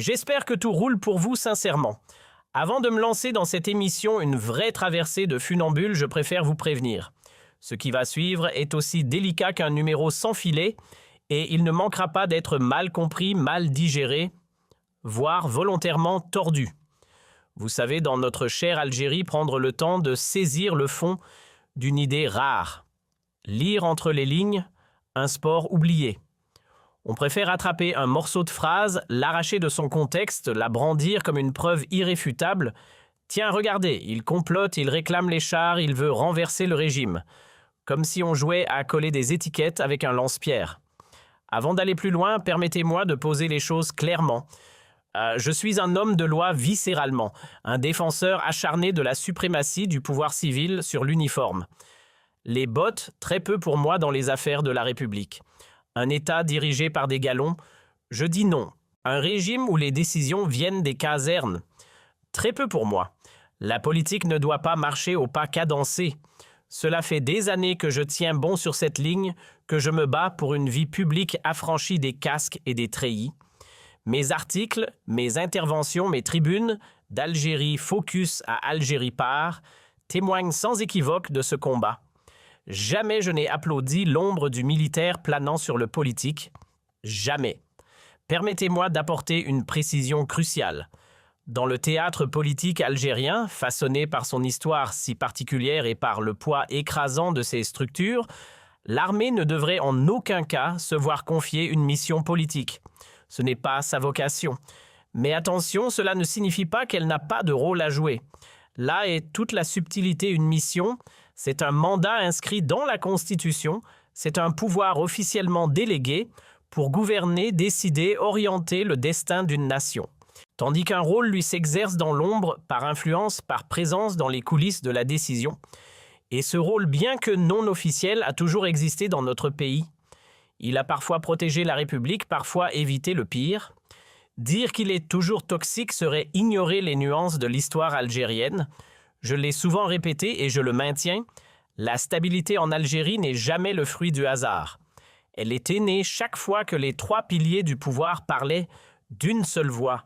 J'espère que tout roule pour vous sincèrement. Avant de me lancer dans cette émission, une vraie traversée de funambule, je préfère vous prévenir. Ce qui va suivre est aussi délicat qu'un numéro sans filet et il ne manquera pas d'être mal compris, mal digéré, voire volontairement tordu. Vous savez, dans notre chère Algérie, prendre le temps de saisir le fond d'une idée rare. Lire entre les lignes, un sport oublié. On préfère attraper un morceau de phrase, l'arracher de son contexte, la brandir comme une preuve irréfutable. Tiens, regardez, il complote, il réclame les chars, il veut renverser le régime. Comme si on jouait à coller des étiquettes avec un lance-pierre. Avant d'aller plus loin, permettez-moi de poser les choses clairement. Je suis un homme de loi viscéralement, un défenseur acharné de la suprématie du pouvoir civil sur l'uniforme. Les bottes, très peu pour moi dans les affaires de la République. Un État dirigé par des galons, je dis non. Un régime où les décisions viennent des casernes, très peu pour moi. La politique ne doit pas marcher au pas cadencé. Cela fait des années que je tiens bon sur cette ligne, que je me bats pour une vie publique affranchie des casques et des treillis. Mes articles, mes interventions, mes tribunes, d'Algérie Focus à Algérie Part, témoignent sans équivoque de ce combat. Jamais je n'ai applaudi l'ombre du militaire planant sur le politique. Jamais. Permettez-moi d'apporter une précision cruciale. Dans le théâtre politique algérien, façonné par son histoire si particulière et par le poids écrasant de ses structures, l'armée ne devrait en aucun cas se voir confier une mission politique. Ce n'est pas sa vocation. Mais attention, cela ne signifie pas qu'elle n'a pas de rôle à jouer. Là est toute la subtilité une mission, c'est un mandat inscrit dans la Constitution, c'est un pouvoir officiellement délégué pour gouverner, décider, orienter le destin d'une nation. Tandis qu'un rôle lui s'exerce dans l'ombre, par influence, par présence dans les coulisses de la décision. Et ce rôle, bien que non officiel, a toujours existé dans notre pays. Il a parfois protégé la République, parfois évité le pire. Dire qu'il est toujours toxique serait ignorer les nuances de l'histoire algérienne. Je l'ai souvent répété et je le maintiens, la stabilité en Algérie n'est jamais le fruit du hasard. Elle était née chaque fois que les trois piliers du pouvoir parlaient d'une seule voix.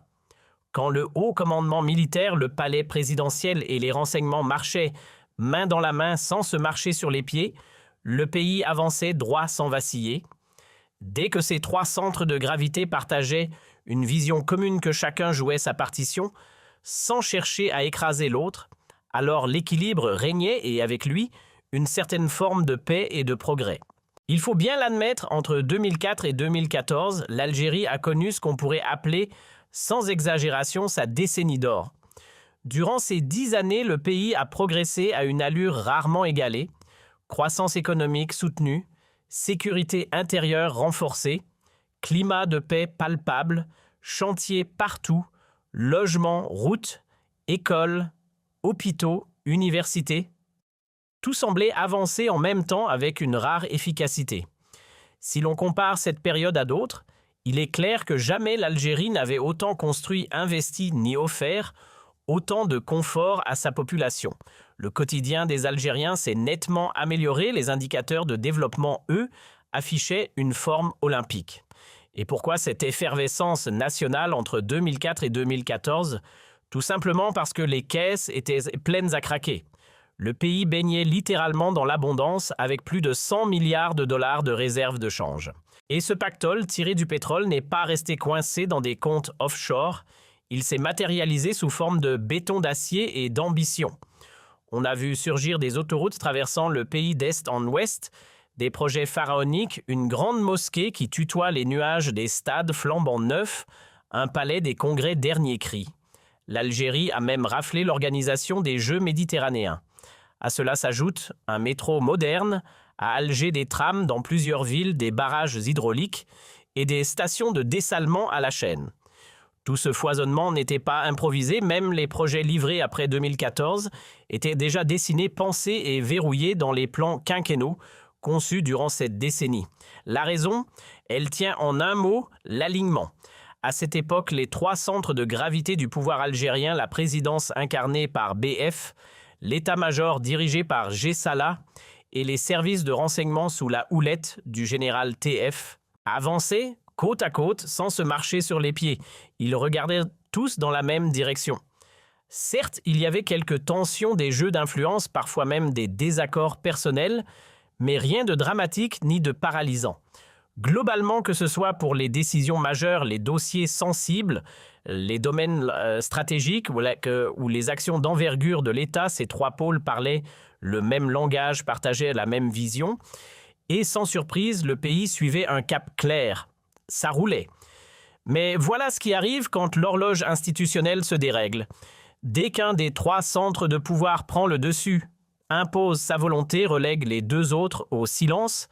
Quand le haut commandement militaire, le palais présidentiel et les renseignements marchaient main dans la main sans se marcher sur les pieds, le pays avançait droit sans vaciller. Dès que ces trois centres de gravité partageaient une vision commune que chacun jouait sa partition, sans chercher à écraser l'autre, alors l'équilibre régnait et avec lui, une certaine forme de paix et de progrès. Il faut bien l'admettre, entre 2004 et 2014, l'Algérie a connu ce qu'on pourrait appeler, sans exagération, sa décennie d'or. Durant ces 10 années, le pays a progressé à une allure rarement égalée, croissance économique soutenue, sécurité intérieure renforcée, climat de paix palpable, chantiers partout, logements, routes, écoles, hôpitaux, universités. Tout semblait avancer en même temps avec une rare efficacité. Si l'on compare cette période à d'autres, il est clair que jamais l'Algérie n'avait autant construit, investi ni offert autant de confort à sa population. Le quotidien des Algériens s'est nettement amélioré, les indicateurs de développement, eux, affichaient une forme olympique. Et pourquoi cette effervescence nationale entre 2004 et 2014 ? Tout simplement parce que les caisses étaient pleines à craquer. Le pays baignait littéralement dans l'abondance avec plus de 100 milliards de dollars de réserves de change. Et ce pactole tiré du pétrole n'est pas resté coincé dans des comptes offshore, il s'est matérialisé sous forme de béton d'acier et d'ambition. On a vu surgir des autoroutes traversant le pays d'est en ouest, des projets pharaoniques, une grande mosquée qui tutoie les nuages des stades flambant neufs, un palais des congrès dernier cri. L'Algérie a même raflé l'organisation des Jeux méditerranéens. À cela s'ajoute un métro moderne, à Alger des trams dans plusieurs villes, des barrages hydrauliques et des stations de dessalement à la chaîne. Tout ce foisonnement n'était pas improvisé, même les projets livrés après 2014 étaient déjà dessinés, pensés et verrouillés dans les plans quinquennaux conçus durant cette décennie. La raison, elle tient en un mot, l'alignement. À cette époque, les trois centres de gravité du pouvoir algérien, la présidence incarnée par BF, l'état-major dirigé par G. Salah et les services de renseignement sous la houlette du général TF, avançaient côte à côte sans se marcher sur les pieds. Ils regardaient tous dans la même direction. Certes, il y avait quelques tensions, des jeux d'influence, parfois même des désaccords personnels, mais rien de dramatique ni de paralysant. Globalement, que ce soit pour les décisions majeures, les dossiers sensibles, les domaines stratégiques ou les actions d'envergure de l'État, ces trois pôles parlaient le même langage, partageaient la même vision. Et sans surprise, le pays suivait un cap clair. Ça roulait. Mais voilà ce qui arrive quand l'horloge institutionnelle se dérègle. Dès qu'un des trois centres de pouvoir prend le dessus, impose sa volonté, relègue les deux autres au silence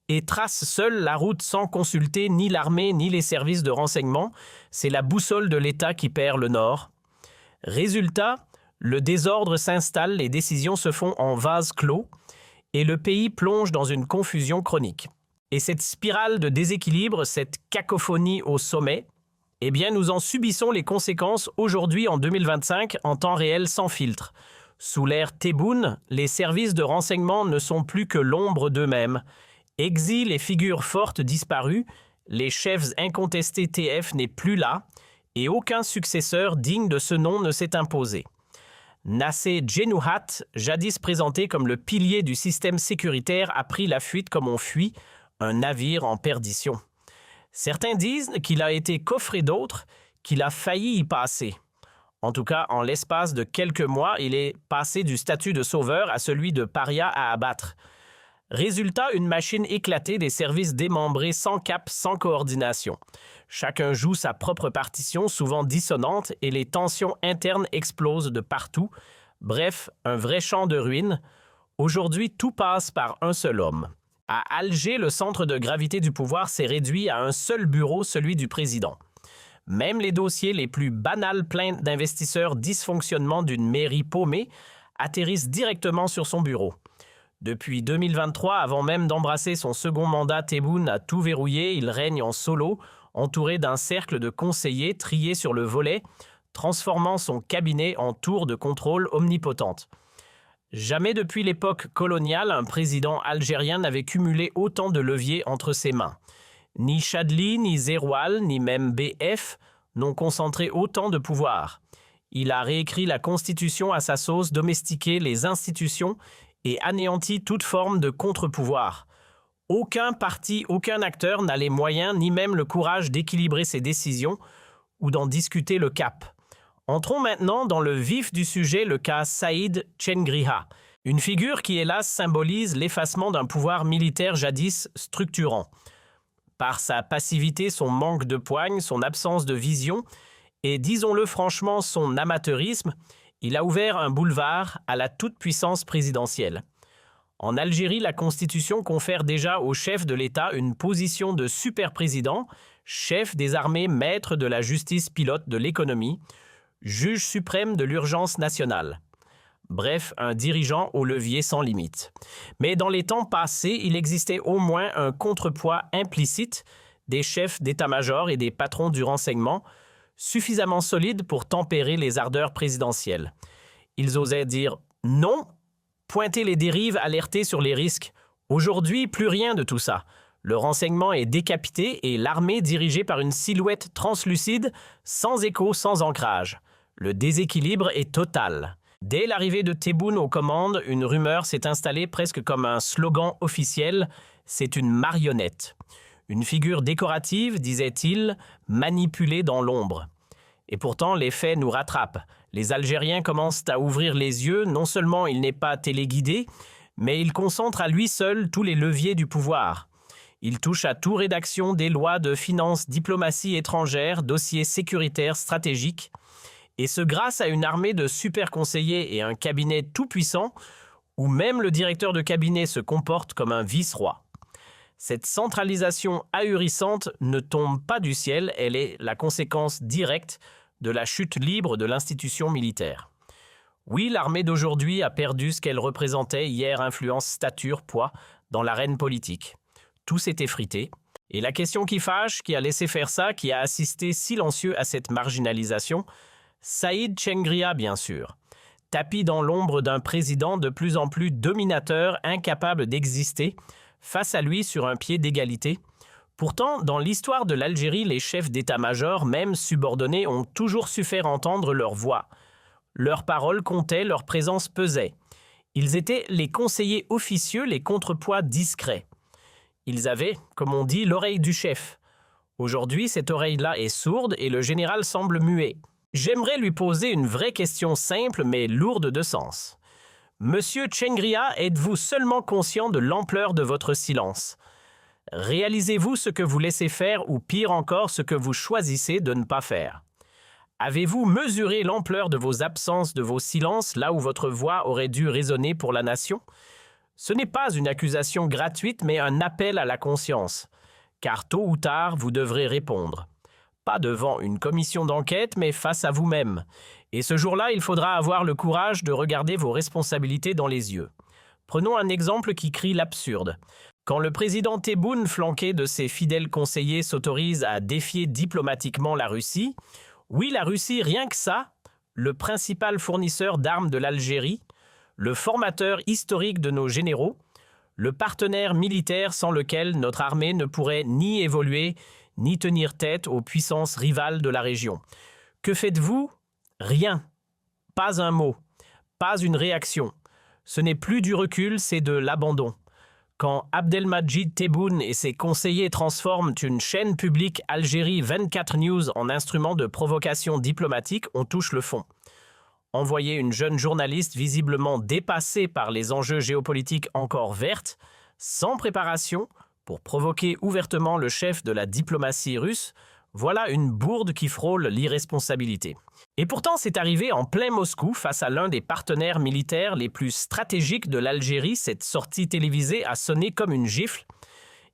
et trace seul la route sans consulter ni l'armée ni les services de renseignement, c'est la boussole de l'État qui perd le nord. Résultat, le désordre s'installe, les décisions se font en vase clos et le pays plonge dans une confusion chronique. Et cette spirale de déséquilibre, cette cacophonie au sommet, eh bien nous en subissons les conséquences aujourd'hui en 2025 en temps réel sans filtre. Sous l'ère Tebboune, les services de renseignement ne sont plus que l'ombre d'eux-mêmes. Exil et figures fortes disparues, les chefs incontestés TF n'est plus là et aucun successeur digne de ce nom ne s'est imposé. Nassé Djenouhat, jadis présenté comme le pilier du système sécuritaire, a pris la fuite comme on fuit un navire en perdition. Certains disent qu'il a été coffré d'autres, qu'il a failli y passer. En tout cas, en l'espace de quelques mois, il est passé du statut de sauveur à celui de paria à abattre. Résultat, une machine éclatée, des services démembrés sans cap, sans coordination. Chacun joue sa propre partition, souvent dissonante, et les tensions internes explosent de partout. Bref, un vrai champ de ruines. Aujourd'hui, tout passe par un seul homme. À Alger, le centre de gravité du pouvoir s'est réduit à un seul bureau, celui du président. Même les dossiers les plus banals plaintes d'investisseurs dysfonctionnement d'une mairie paumée atterrissent directement sur son bureau. Depuis 2023, avant même d'embrasser son second mandat, Tebboune a tout verrouillé, il règne en solo, entouré d'un cercle de conseillers triés sur le volet, transformant son cabinet en tour de contrôle omnipotente. Jamais depuis l'époque coloniale, un président algérien n'avait cumulé autant de leviers entre ses mains. Ni Chadli, ni Zeroual, ni même BF n'ont concentré autant de pouvoir. Il a réécrit la Constitution à sa sauce, domestiqué les institutions et anéanti toute forme de contre-pouvoir. Aucun parti, aucun acteur n'a les moyens ni même le courage d'équilibrer ses décisions ou d'en discuter le cap. Entrons maintenant dans le vif du sujet, le cas Saïd Tchengriha, une figure qui hélas symbolise l'effacement d'un pouvoir militaire jadis structurant. Par sa passivité, son manque de poigne, son absence de vision et, disons-le franchement, son amateurisme, il a ouvert un boulevard à la toute-puissance présidentielle. En Algérie, la Constitution confère déjà au chef de l'État une position de super-président, chef des armées, maître de la justice, pilote de l'économie, juge suprême de l'urgence nationale. Bref, un dirigeant au levier sans limite. Mais dans les temps passés, il existait au moins un contrepoids implicite des chefs d'état-major et des patrons du renseignement, suffisamment solide pour tempérer les ardeurs présidentielles. Ils osaient dire non, pointer les dérives, alerter sur les risques. Aujourd'hui, plus rien de tout ça. Le renseignement est décapité et l'armée dirigée par une silhouette translucide, sans écho, sans ancrage. Le déséquilibre est total. Dès l'arrivée de Tebboune aux commandes, une rumeur s'est installée presque comme un slogan officiel, c'est une marionnette. Une figure décorative, disait-il, manipulée dans l'ombre. Et pourtant, les faits nous rattrapent. Les Algériens commencent à ouvrir les yeux. Non seulement il n'est pas téléguidé, mais il concentre à lui seul tous les leviers du pouvoir. Il touche à tout, rédaction des lois de finances, diplomatie étrangère, dossiers sécuritaires stratégiques. Et ce grâce à une armée de super conseillers et un cabinet tout-puissant, où même le directeur de cabinet se comporte comme un vice-roi. Cette centralisation ahurissante ne tombe pas du ciel, elle est la conséquence directe de la chute libre de l'institution militaire. Oui, l'armée d'aujourd'hui a perdu ce qu'elle représentait hier, influence, stature, poids, dans l'arène politique. Tout s'est effrité. Et la question qui fâche, qui a laissé faire ça, qui a assisté silencieux à cette marginalisation, Saïd Tchengriha bien sûr. Tapi dans l'ombre d'un président de plus en plus dominateur, incapable d'exister, face à lui sur un pied d'égalité, Pourtant, dans l'histoire de l'Algérie, les chefs d'état-major, même subordonnés, ont toujours su faire entendre leur voix. Leurs paroles comptaient, leur présence pesait. Ils étaient les conseillers officieux, les contrepoids discrets. Ils avaient, comme on dit, l'oreille du chef. Aujourd'hui, cette oreille-là est sourde et le général semble muet. J'aimerais lui poser une vraie question simple mais lourde de sens. Monsieur Tchengria, êtes-vous seulement conscient de l'ampleur de votre silence? Réalisez-vous ce que vous laissez faire ou pire encore ce que vous choisissez de ne pas faire? Avez-vous mesuré l'ampleur de vos absences, de vos silences, là où votre voix aurait dû résonner pour la nation? Ce n'est pas une accusation gratuite mais un appel à la conscience. Car tôt ou tard, vous devrez répondre. Pas devant une commission d'enquête, mais face à vous-même. Et ce jour-là, il faudra avoir le courage de regarder vos responsabilités dans les yeux. Prenons un exemple qui crie l'absurde. Quand le président Tebboune, flanqué de ses fidèles conseillers, s'autorise à défier diplomatiquement la Russie, oui, la Russie, rien que ça, le principal fournisseur d'armes de l'Algérie, le formateur historique de nos généraux, le partenaire militaire sans lequel notre armée ne pourrait ni évoluer, ni tenir tête aux puissances rivales de la région. Que faites-vous? Rien. Pas un mot. Pas une réaction. Ce n'est plus du recul, c'est de l'abandon. Quand Abdelmadjid Tebboune et ses conseillers transforment une chaîne publique Algérie 24 News en instrument de provocation diplomatique, on touche le fond. Envoyer une jeune journaliste visiblement dépassée par les enjeux géopolitiques encore vertes, sans préparation, pour provoquer ouvertement le chef de la diplomatie russe, voilà une bourde qui frôle l'irresponsabilité. Et pourtant, c'est arrivé en plein Moscou, face à l'un des partenaires militaires les plus stratégiques de l'Algérie. Cette sortie télévisée a sonné comme une gifle.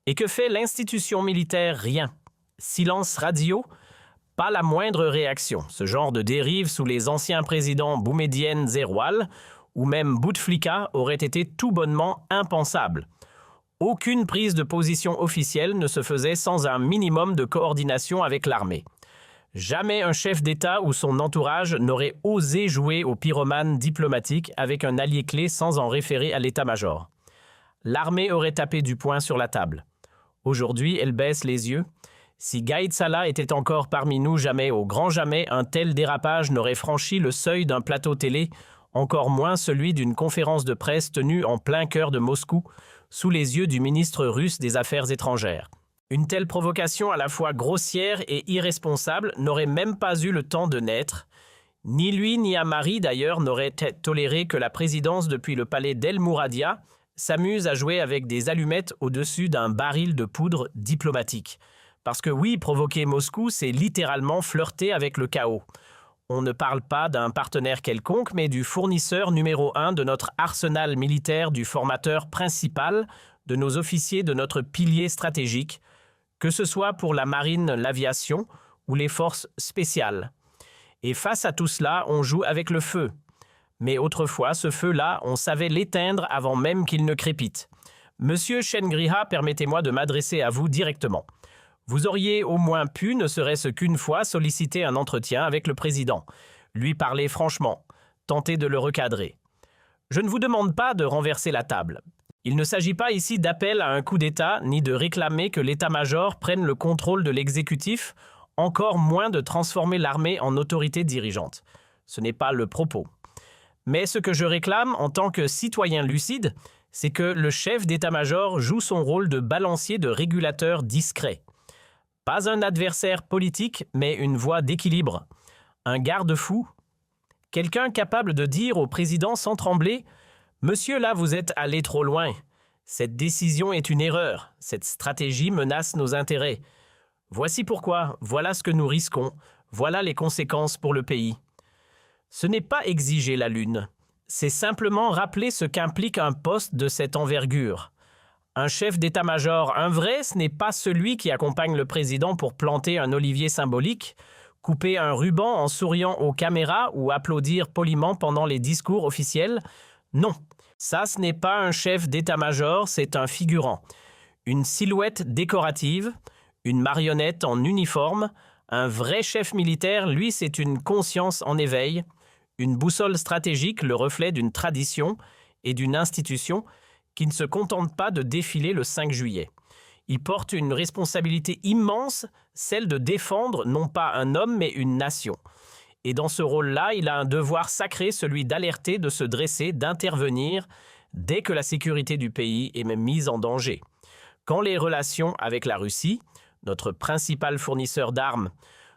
Et que fait l'institution militaire? Rien. Silence radio. Pas la moindre réaction. Ce genre de dérive sous les anciens présidents Boumedienne Zeroual ou même Bouteflika aurait été tout bonnement impensable. Aucune prise de position officielle ne se faisait sans un minimum de coordination avec l'armée. Jamais un chef d'État ou son entourage n'aurait osé jouer au pyromane diplomatique avec un allié clé sans en référer à l'état-major. L'armée aurait tapé du poing sur la table. Aujourd'hui, elle baisse les yeux. Si Gaïd Salah était encore parmi nous, jamais, au grand jamais, un tel dérapage n'aurait franchi le seuil d'un plateau télé, encore moins celui d'une conférence de presse tenue en plein cœur de Moscou, sous les yeux du ministre russe des Affaires étrangères. Une telle provocation à la fois grossière et irresponsable n'aurait même pas eu le temps de naître. Ni lui ni Amari d'ailleurs n'auraient toléré que la présidence depuis le palais d'El Mouradia s'amuse à jouer avec des allumettes au-dessus d'un baril de poudre diplomatique. Parce que oui, provoquer Moscou, c'est littéralement flirter avec le chaos. On ne parle pas d'un partenaire quelconque, mais du fournisseur numéro 1 de notre arsenal militaire, du formateur principal, de nos officiers, de notre pilier stratégique, que ce soit pour la marine, l'aviation ou les forces spéciales. Et face à tout cela, on joue avec le feu. Mais autrefois, ce feu-là, on savait l'éteindre avant même qu'il ne crépite. Monsieur Tchengria, permettez-moi de m'adresser à vous directement. Vous auriez au moins pu, ne serait-ce qu'une fois, solliciter un entretien avec le président, lui parler franchement, tenter de le recadrer. Je ne vous demande pas de renverser la table. Il ne s'agit pas ici d'appel à un coup d'État, ni de réclamer que l'état-major prenne le contrôle de l'exécutif, encore moins de transformer l'armée en autorité dirigeante. Ce n'est pas le propos. Mais ce que je réclame en tant que citoyen lucide, c'est que le chef d'état-major joue son rôle de balancier, de régulateur discret. Pas un adversaire politique, mais une voie d'équilibre. Un garde-fou. Quelqu'un capable de dire au président sans trembler « Monsieur, là, vous êtes allé trop loin. Cette décision est une erreur. Cette stratégie menace nos intérêts. Voici pourquoi. Voilà ce que nous risquons. Voilà les conséquences pour le pays. » Ce n'est pas exiger la lune. C'est simplement rappeler ce qu'implique un poste de cette envergure. Un chef d'état-major, un vrai, ce n'est pas celui qui accompagne le président pour planter un olivier symbolique, couper un ruban en souriant aux caméras ou applaudir poliment pendant les discours officiels. Non, ça ce n'est pas un chef d'état-major, c'est un figurant. Une silhouette décorative, une marionnette en uniforme. Un vrai chef militaire, lui, c'est une conscience en éveil, une boussole stratégique, le reflet d'une tradition et d'une institution qui ne se contente pas de défiler le 5 juillet. Il porte une responsabilité immense, celle de défendre non pas un homme mais une nation. Et dans ce rôle-là, il a un devoir sacré, celui d'alerter, de se dresser, d'intervenir dès que la sécurité du pays est même mise en danger. Quand les relations avec la Russie, notre principal fournisseur d'armes,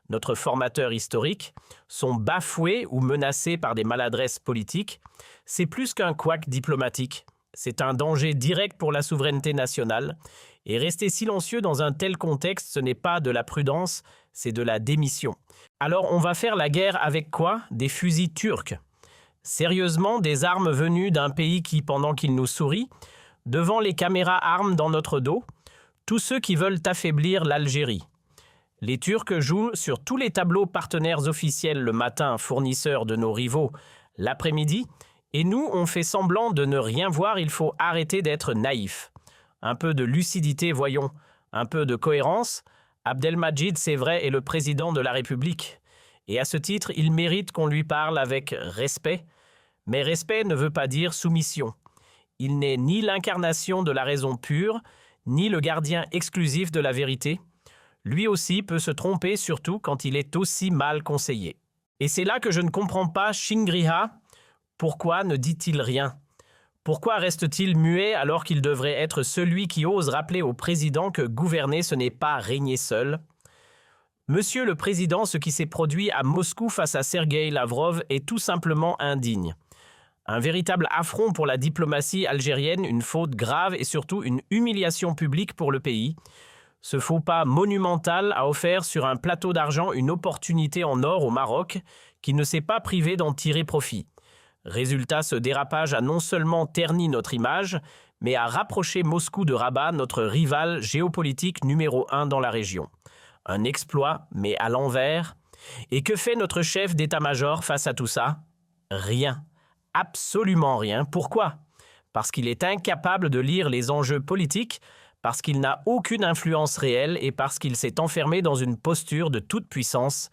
notre formateur historique, sont bafouées ou menacées par des maladresses politiques, c'est plus qu'un couac diplomatique. C'est un danger direct pour la souveraineté nationale. Et rester silencieux dans un tel contexte, ce n'est pas de la prudence, c'est de la démission. Alors on va faire la guerre avec quoi? Des fusils turcs. Sérieusement, des armes venues d'un pays qui, pendant qu'il nous sourit, devant les caméras arment dans notre dos, tous ceux qui veulent affaiblir l'Algérie. Les Turcs jouent sur tous les tableaux partenaires officiels le matin, fournisseurs de nos rivaux, l'après-midi, et nous, on fait semblant de ne rien voir, il faut arrêter d'être naïf. Un peu de lucidité, voyons, un peu de cohérence. Abdelmadjid, c'est vrai, est le président de la République. Et à ce titre, il mérite qu'on lui parle avec respect. Mais respect ne veut pas dire soumission. Il n'est ni l'incarnation de la raison pure, ni le gardien exclusif de la vérité. Lui aussi peut se tromper, surtout quand il est aussi mal conseillé. Et c'est là que je ne comprends pas Shingriha. Pourquoi ne dit-il rien? Pourquoi reste-t-il muet alors qu'il devrait être celui qui ose rappeler au président que gouverner, ce n'est pas régner seul? Monsieur le Président, ce qui s'est produit à Moscou face à Sergueï Lavrov est tout simplement indigne. Un véritable affront pour la diplomatie algérienne, une faute grave et surtout une humiliation publique pour le pays. Ce faux pas monumental a offert sur un plateau d'argent une opportunité en or au Maroc qui ne s'est pas privé d'en tirer profit. Résultat, ce dérapage a non seulement terni notre image, mais a rapproché Moscou de Rabat, notre rival géopolitique numéro 1 dans la région. Un exploit, mais à l'envers. Et que fait notre chef d'état-major face à tout ça? Rien. Absolument rien. Pourquoi? Parce qu'il est incapable de lire les enjeux politiques, parce qu'il n'a aucune influence réelle et parce qu'il s'est enfermé dans une posture de toute puissance,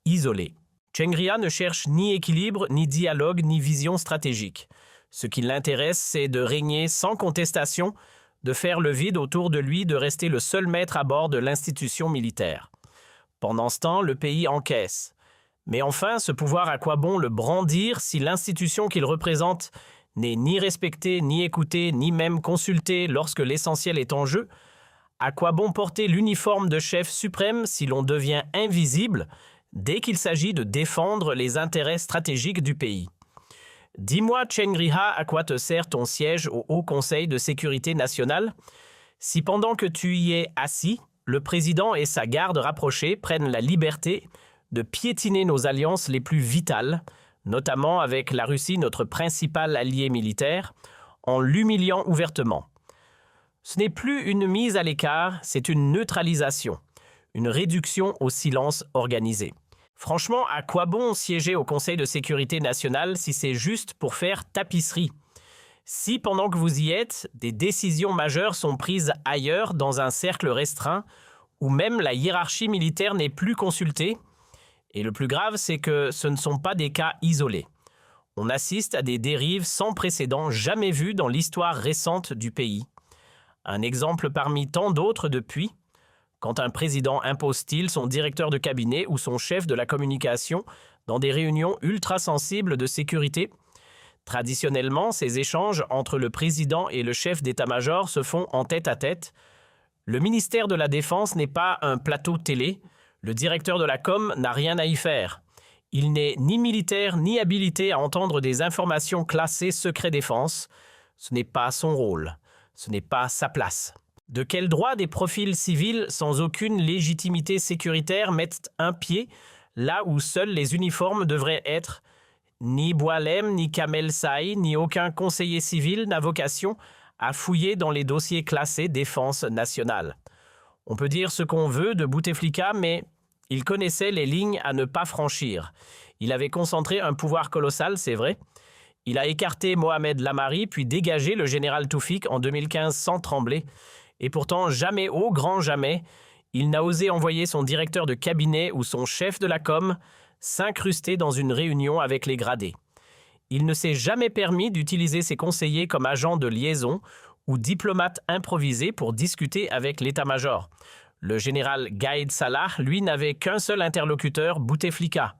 isolée. Shingriha ne cherche ni équilibre, ni dialogue, ni vision stratégique. Ce qui l'intéresse, c'est de régner sans contestation, de faire le vide autour de lui, de rester le seul maître à bord de l'institution militaire. Pendant ce temps, le pays encaisse. Mais enfin, ce pouvoir, à quoi bon le brandir si l'institution qu'il représente n'est ni respectée, ni écoutée, ni même consultée lorsque l'essentiel est en jeu? À quoi bon porter l'uniforme de chef suprême si l'on devient invisible dès qu'il s'agit de défendre les intérêts stratégiques du pays? Dis-moi, Shingriha, à quoi te sert ton siège au Haut Conseil de sécurité nationale si pendant que tu y es assis, le président et sa garde rapprochée prennent la liberté de piétiner nos alliances les plus vitales, notamment avec la Russie, notre principal allié militaire, en l'humiliant ouvertement. Ce n'est plus une mise à l'écart, c'est une neutralisation, une réduction au silence organisé. Franchement, à quoi bon siéger au Conseil de sécurité nationale si c'est juste pour faire tapisserie? Si, pendant que vous y êtes, des décisions majeures sont prises ailleurs, dans un cercle restreint, où même la hiérarchie militaire n'est plus consultée, et le plus grave, c'est que ce ne sont pas des cas isolés. On assiste à des dérives sans précédent, jamais vues dans l'histoire récente du pays. Un exemple parmi tant d'autres depuis, quand un président impose-t-il son directeur de cabinet ou son chef de la communication dans des réunions ultra sensibles de sécurité? Traditionnellement, ces échanges entre le président et le chef d'état-major se font en tête-à-tête. Le ministère de la Défense n'est pas un plateau télé. Le directeur de la com n'a rien à y faire. Il n'est ni militaire ni habilité à entendre des informations classées secret défense. Ce n'est pas son rôle. Ce n'est pas sa place. De quel droit des profils civils sans aucune légitimité sécuritaire mettent un pied là où seuls les uniformes devraient être? Ni Boilem, ni Kamel Saï, ni aucun conseiller civil n'a vocation à fouiller dans les dossiers classés défense nationale. On peut dire ce qu'on veut de Bouteflika, mais il connaissait les lignes à ne pas franchir. Il avait concentré un pouvoir colossal, c'est vrai. Il a écarté Mohamed Lamari, puis dégagé le général Toufik en 2015 sans trembler. Et pourtant, jamais, au grand jamais, il n'a osé envoyer son directeur de cabinet ou son chef de la com s'incruster dans une réunion avec les gradés. Il ne s'est jamais permis d'utiliser ses conseillers comme agents de liaison ou diplomate improvisé pour discuter avec l'état-major. Le général Gaïd Salah, lui, n'avait qu'un seul interlocuteur, Bouteflika.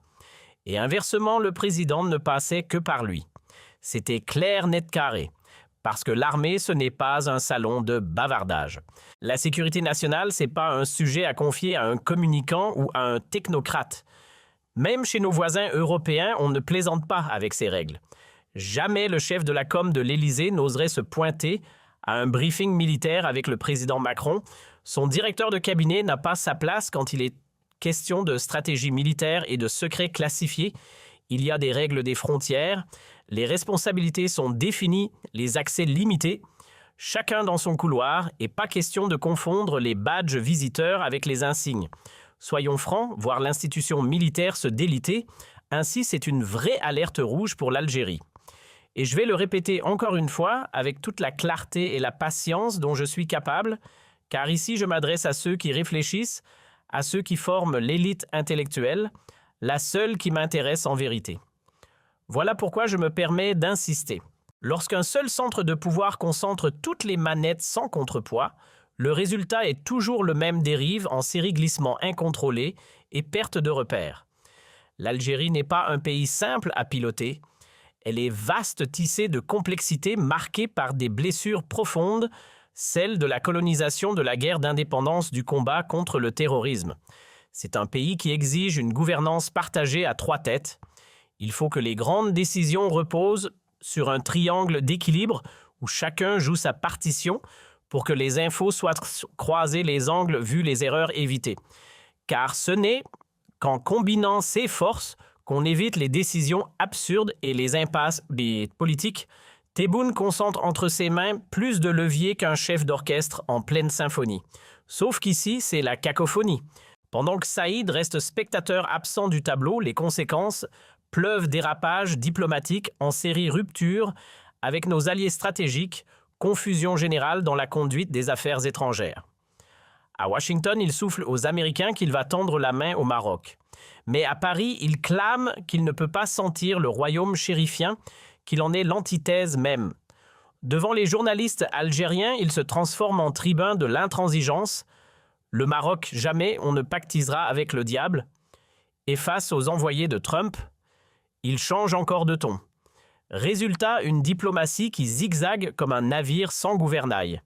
Et inversement, le président ne passait que par lui. C'était clair, net, carré. Parce que l'armée, ce n'est pas un salon de bavardage. La sécurité nationale, ce n'est pas un sujet à confier à un communicant ou à un technocrate. Même chez nos voisins européens, on ne plaisante pas avec ces règles. Jamais le chef de la com de l'Élysée n'oserait se pointer à un briefing militaire avec le président Macron. Son directeur de cabinet n'a pas sa place quand il est question de stratégie militaire et de secrets classifiés. Il y a des règles des frontières, les responsabilités sont définies, les accès limités, chacun dans son couloir et pas question de confondre les badges visiteurs avec les insignes. Soyons francs, voir l'institution militaire se déliter, ainsi c'est une vraie alerte rouge pour l'Algérie. Et je vais le répéter encore une fois avec toute la clarté et la patience dont je suis capable, car ici je m'adresse à ceux qui réfléchissent, à ceux qui forment l'élite intellectuelle, la seule qui m'intéresse en vérité. Voilà pourquoi je me permets d'insister. Lorsqu'un seul centre de pouvoir concentre toutes les manettes sans contrepoids, le résultat est toujours le même dérive en série glissement incontrôlé et perte de repères. L'Algérie n'est pas un pays simple à piloter. Elle est vaste, tissée de complexité marquée par des blessures profondes, celles de la colonisation de la guerre d'indépendance du combat contre le terrorisme. C'est un pays qui exige une gouvernance partagée à 3 têtes. Il faut que les grandes décisions reposent sur un triangle d'équilibre où chacun joue sa partition pour que les infos soient croisées les angles vus les erreurs évitées. Car ce n'est qu'en combinant ces forces qu'on évite les décisions absurdes et les impasses politiques. Tebboune concentre entre ses mains plus de leviers qu'un chef d'orchestre en pleine symphonie. Sauf qu'ici, c'est la cacophonie. Pendant que Saïd reste spectateur absent du tableau, les conséquences pleuvent dérapages diplomatiques en série rupture avec nos alliés stratégiques, confusion générale dans la conduite des affaires étrangères. À Washington, il souffle aux Américains qu'il va tendre la main au Maroc. Mais à Paris, il clame qu'il ne peut pas sentir le royaume chérifien, qu'il en est l'antithèse même. Devant les journalistes algériens, il se transforme en tribun de l'intransigeance. Le Maroc, jamais on ne pactisera avec le diable. Et face aux envoyés de Trump, il change encore de ton. Résultat, une diplomatie qui zigzague comme un navire sans gouvernail.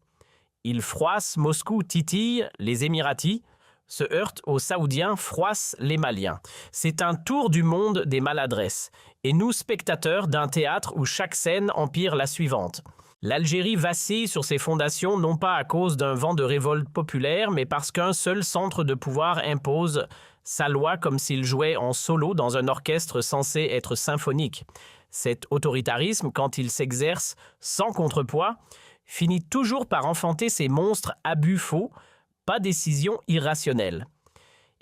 Il froisse Moscou, titille les Émiratis, se heurte aux Saoudiens, froisse les Maliens. C'est un tour du monde des maladresses. Et nous, spectateurs d'un théâtre où chaque scène empire la suivante. L'Algérie vacille sur ses fondations non pas à cause d'un vent de révolte populaire, mais parce qu'un seul centre de pouvoir impose sa loi comme s'il jouait en solo dans un orchestre censé être symphonique. Cet autoritarisme, quand il s'exerce sans contrepoids, finit toujours par enfanter ces monstres à but faux, pas décision irrationnelle.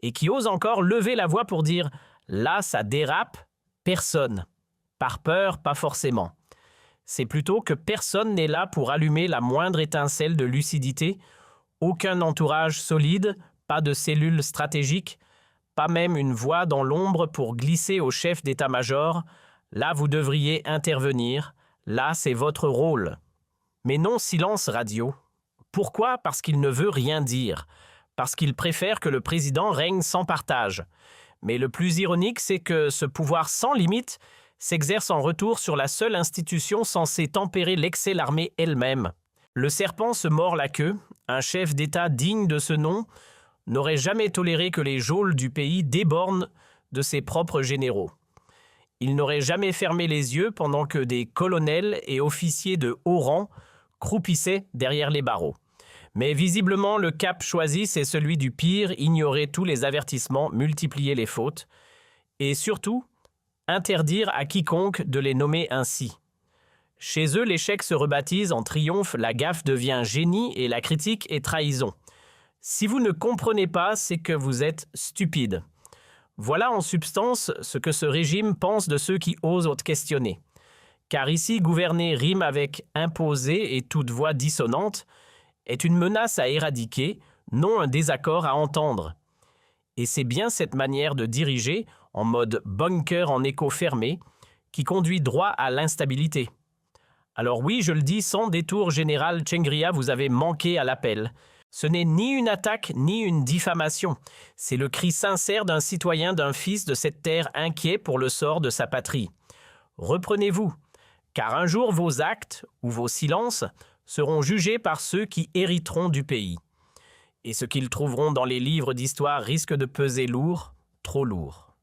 Et qui osent encore lever la voix pour dire « là, ça dérape », personne. Par peur, pas forcément. C'est plutôt que personne n'est là pour allumer la moindre étincelle de lucidité, aucun entourage solide, pas de cellules stratégiques, pas même une voix dans l'ombre pour glisser au chef d'état-major « là, vous devriez intervenir, là, c'est votre rôle ». Mais non, silence radio. Pourquoi? Parce qu'il ne veut rien dire. Parce qu'il préfère que le président règne sans partage. Mais le plus ironique, c'est que ce pouvoir sans limite s'exerce en retour sur la seule institution censée tempérer l'excès l'armée elle-même. Le serpent se mord la queue. Un chef d'État digne de ce nom n'aurait jamais toléré que les geôles du pays débordent de ses propres généraux. Il n'aurait jamais fermé les yeux pendant que des colonels et officiers de haut rang croupissaient derrière les barreaux. Mais visiblement, le cap choisi, c'est celui du pire, ignorer tous les avertissements, multiplier les fautes, et surtout, interdire à quiconque de les nommer ainsi. Chez eux, l'échec se rebaptise en triomphe, la gaffe devient génie et la critique est trahison. Si vous ne comprenez pas, c'est que vous êtes stupide. Voilà en substance ce que ce régime pense de ceux qui osent questionner. Car ici, gouverner rime avec imposer et toute voix dissonante est une menace à éradiquer, non un désaccord à entendre. Et c'est bien cette manière de diriger, en mode bunker en écho fermé, qui conduit droit à l'instabilité. Alors oui, je le dis sans détour, général Chengria, vous avez manqué à l'appel. Ce n'est ni une attaque ni une diffamation. C'est le cri sincère d'un citoyen, d'un fils de cette terre inquiet pour le sort de sa patrie. Reprenez-vous, car un jour vos actes ou vos silences seront jugés par ceux qui hériteront du pays. Et ce qu'ils trouveront dans les livres d'histoire risque de peser lourd, trop lourd.